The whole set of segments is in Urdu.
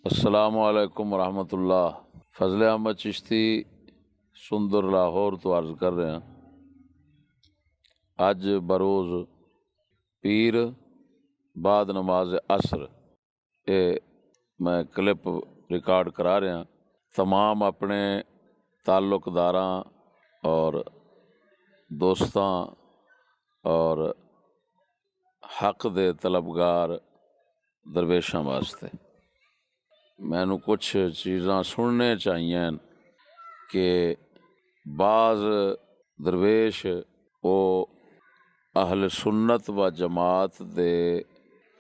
السلام علیکم ورحمۃ اللہ۔ فضل احمد چشتی سندر لاہور تو عرض کر رہے ہیں۔ اج بروز پیر بعد نماز عصر میں کلپ ریکارڈ کرا رہا، تمام اپنے تعلق داراں اور دوستاں اور حق دے طلبگار درویشاں واسطے۔ مینوں کچھ چیزاں سننے چاہیے کہ بعض درویش او اہل سنت و جماعت دے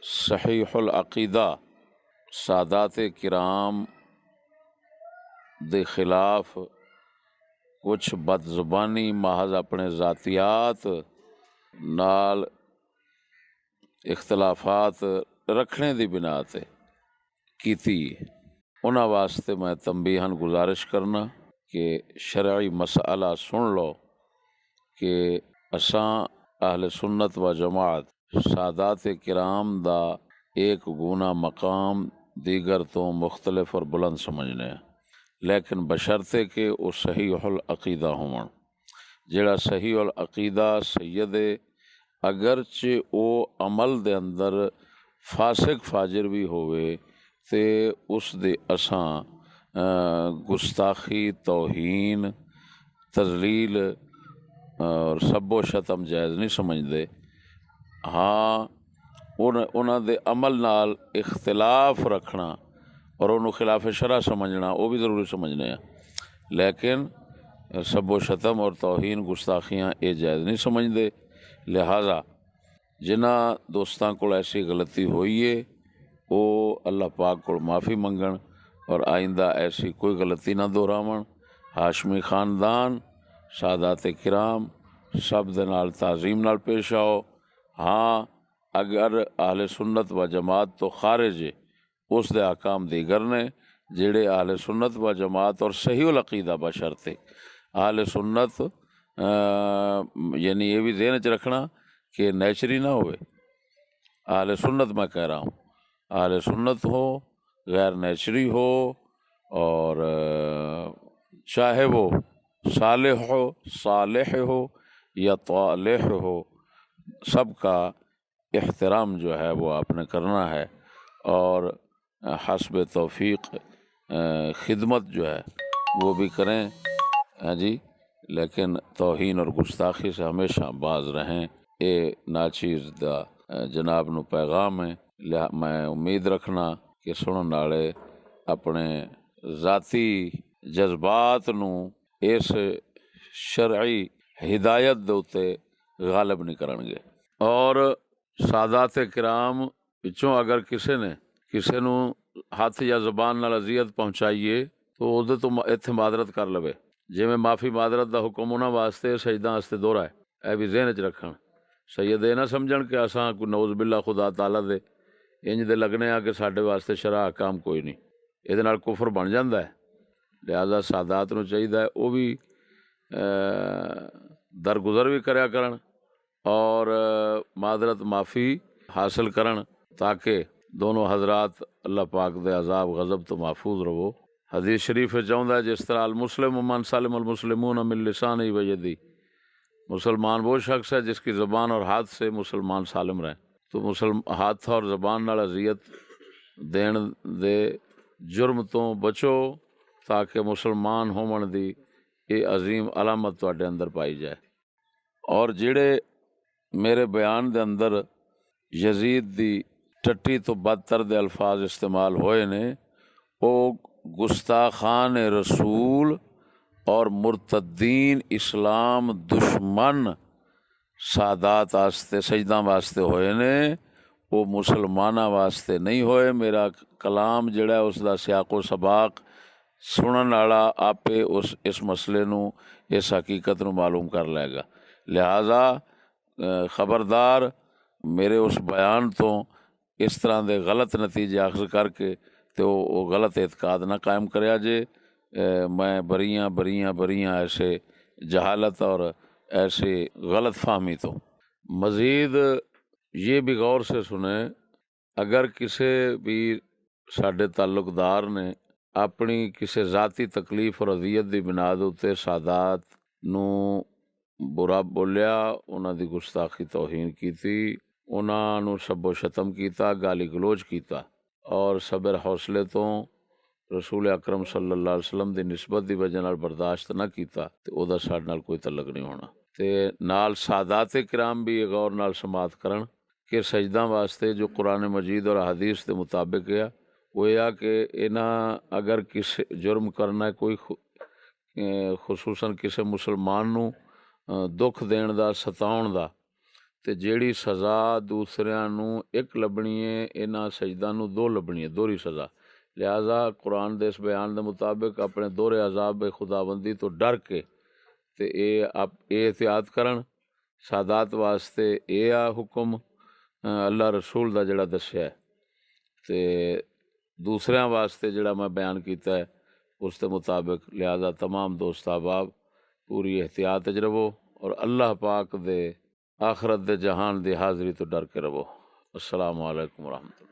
صحیح العقیدہ سادات کرام دے خلاف کچھ بد زبانی محض اپنے ذاتیات نال اختلافات رکھنے دی بنا تے کیتی۔ انہاں واسطے میں تنبیہاً گزارش کرنا کہ شرعی مسئلہ سن لو کہ اساں اہل سنت و جماعت سادات کرام دا ایک گونا مقام دیگر تو مختلف اور بلند سمجھنے ہیں، لیکن بشرطے کہ وہ صحیح العقیدہ ہون۔ جڑا صحیح العقیدہ سید اگرچہ او عمل دے اندر فاسق فاجر بھی ہوئے تے اس دے اساں گستاخی، توہین، تذلیل اور سب و شتم جائز نہیں سمجھدے۔ ہاں انہاں دے عمل نال اختلاف رکھنا اور انہوں خلاف شرع سمجھنا وہ بھی ضروری سمجھنے ہیں، لیکن سب و شتم اور توہین گستاخیاں یہ جائز نہیں سمجھدے۔ لہٰذا جنہاں دوستاں کو ایسی غلطی ہوئی ہے وہ اللہ پاک کو معافی منگن اور آئندہ ایسی کوئی غلطی نہ دہراون۔ ہاشمی خاندان، سادات کرام سب دے نال تعظیم نال پیش آؤ۔ ہاں اگر اہل سنت و جماعت تو خارج ہے، اس دے احکام دیگر نے جڑے اہل سنت و جماعت اور صحیح العقیدہ بشرطے اہل سنت یعنی یہ بھی ذہن چ رکھنا کہ نیچری نہ ہوئے۔ اہل سنت میں کہہ رہا ہوں، اہل سنت ہو، غیر نیچری ہو، اور چاہے وہ صالح ہو یا طالح ہو، سب کا احترام جو ہے وہ آپ نے کرنا ہے اور حسب توفیق خدمت جو ہے وہ بھی کریں۔ ہاں جی، لیکن توہین اور گستاخی سے ہمیشہ باز رہیں۔ اے ناچیز دا جناب نو پیغام ہے۔ میں امید رکھنا کہ سنن والے اپنے ذاتی جذبات نو اس شرعی ہدایت دے اوتے غالب نہیں کرن گے۔ اور سادات کرام پچھوں اگر کسے نو ہاتھ یا زبان نال اذیت پہنچائیے تو وہ تو اتنے معذرت کر لوے، جی میں معافی معذرت دا حکم انہاں واسطے سجدہ واسطے دوہرا ہے۔ اے بھی ذہن چ رکھن، سید یہ نہ سمجھن کہ اساں کوئی نعوذ باللہ خدا تعالیٰ دے انج دے لگنے آ کہ ساڈے واسطے شرع احکام کوئی نہیں، یہ نال کفر بن جاندہ ہے۔ لہذا سادات نو چاہیے وہ بھی درگزر بھی کریا کرن اور معذرت معافی حاصل کرن تاکہ دونوں حضرات اللہ پاک دے عذاب غضب تو محفوظ رہو۔ حدیث شریف چاہتا ہے جس طرح المسلم من سلم المسلمون من لسانہ و یدہ، مسلمان وہ شخص ہے جس کی زبان اور ہاتھ سے مسلمان سالم رہیں۔ تو ہاتھ اور زبان نال اذیت دین دے جرم تو بچو تاکہ مسلمان ہومن دی یہ عظیم علامت تواڈے اندر پائی جائے۔ اور جڑے میرے بیان دے اندر یزید دی ٹٹی تو بدتر دے الفاظ استعمال ہوئے نے، وہ گستاخان رسول اور مرتدین اسلام دشمن سادات واسطے سجدہ واسطے ہوئے نے، وہ مسلمانہ واسطے نہیں ہوئے۔ میرا کلام جڑا ہے اس دا سیاق و سباق سنن والا آپے اس مسئلے نو اس حقیقت نو معلوم کر لے گا۔ لہذا خبردار میرے اس بیان تو اس طرح دے غلط نتیجے اخذ کر کے تو وہ غلط اعتقاد نہ قائم کریا جے میں بریاں ایسے جہالت اور ایسے غلط فہمی تو۔ مزید یہ بھی غور سے سنیں، اگر کسی بھی ਸਾਡੇ ਤਾਲੁਕਦਾਰ ਨੇ ਆਪਣੀ ਕਿਸੇ ذاتی ਤਕਲੀਫ ਔਰ ਅਜ਼ੀਅਤ ਦੀ ਬਿਨਾਹ ਦੇ ਉੱਤੇ ਸਾਦਾਤ ਨੂੰ ਬੁਰਾ ਬੋਲਿਆ, ਉਹਨਾਂ ਦੀ ਗੁਸਤਾਖੀ ਤੋਹੀਨ ਕੀਤੀ, ਉਹਨਾਂ ਨੂੰ ਸੱਬੋ ਸ਼ਤਮ ਕੀਤਾ, ਗਾਲੀ ਗਲੋਚ ਕੀਤਾ ਔਰ ਸਬਰ ਹੌਸਲੇ ਤੋਂ ਰਸੂਲ ਅਕਰਮ ਸੱਲੱਲਾਹੁ ਅਲੈਹਿ ਵਸੱਲਮ ਦੀ ਨਿਸਬਤ ਦੀ ਵਜ੍ਹਾ ਨਾਲ ਬਰਦਾਸ਼ਤ ਨਾ ਕੀਤਾ ਤੇ ਉਹਦਾ ਸਾਡੇ ਨਾਲ ਕੋਈ ਤਲਕ ਨਹੀਂ ਹੋਣਾ। ਤੇ ਨਾਲ ਸਾਦਾਤ کرام بھی غور نال سماعت کرن کہ سجدہ واسطے جو قرآن مجید اور حدیث دے مطابق ہے وہ یہ کہ انہاں اگر کسی جرم کرنا ہے کوئی خصوصاً کسی مسلمان نو دکھ دین دا ستاؤن دا تے جیڑی سزا دوسریاں نو ایک لبنی ہے انہاں سجدہ نو دو لبنی ہے، دوہری سزا۔ لہذا قرآن دے اس بیان دے مطابق اپنے دور عذاب خداوندی تو ڈر کے تے اے احتیاط کرن۔ سادات واسطے اے حکم اللہ رسول دا جڑا دسیا ہے تے دوسریاں واسطے جڑا میں بیان کیتا ہے اس کے مطابق، لہذا تمام دوست احباب پوری احتیاط وچ رہو اور اللہ پاک دے آخرت دے جہان دی حاضری تو ڈر کے رہو۔ السلام علیکم ورحمۃ اللہ۔